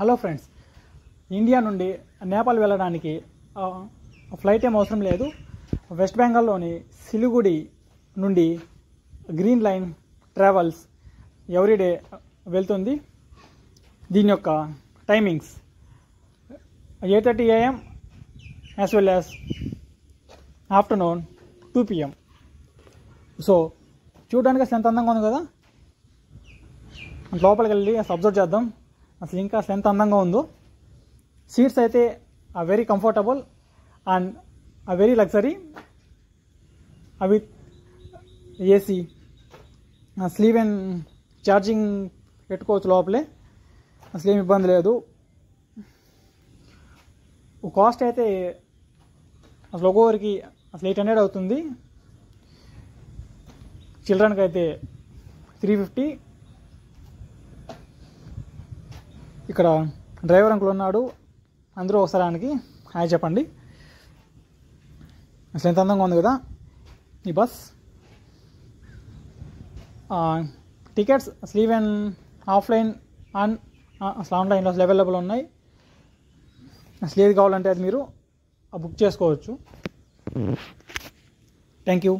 Hello friends, India నుండి నేపాల్ వెళ్ళడానికి flight ఏం అవసరం లేదు. వెస్ట్ బెంగాల్లోని సిలిగుడి నుండి గ్రీన్ లైన్ ట్రావెల్స్ ఎవ్రీడే వెళ్తుంది. దీని యొక్క timings 8:30 AM as well as afternoon 2 PM. So చూడడానికి అసలు ఎంత అందంగా ఉంది కదా. లోపలికి వెళ్ళి అసలు అబ్జర్వ్ చేద్దాం అసలు ఇంకా అసలు ఎంత అందంగా ఉందో. సీట్స్ అయితే very comfortable and very luxury. అవి ఏసీ, స్లీవ్ అండ్ ఛార్జింగ్ పెట్టుకోవచ్చు లోపలే, అసలు ఏమి ఇబ్బంది లేదు. కాస్ట్ అయితే అసలు ఒక్కొక్కరికి అసలు 800 అవుతుంది. చిల్డ్రన్కి అయితే 350. ఇక్కడ డ్రైవర్ అంకుల్ ఉన్నాడు, అందరూ ఒకసారి ఆయనకి హాయ్ చెప్పండి. అసలు ఎంత అందంగా ఉంది కదా ఈ bus. Tickets slew and offline and అసలు ఆన్లైన్లో అసలు అవైలబుల్ ఉన్నాయి. అసలు ఏది కావాలంటే అది మీరు బుక్ చేసుకోవచ్చు. Thank you.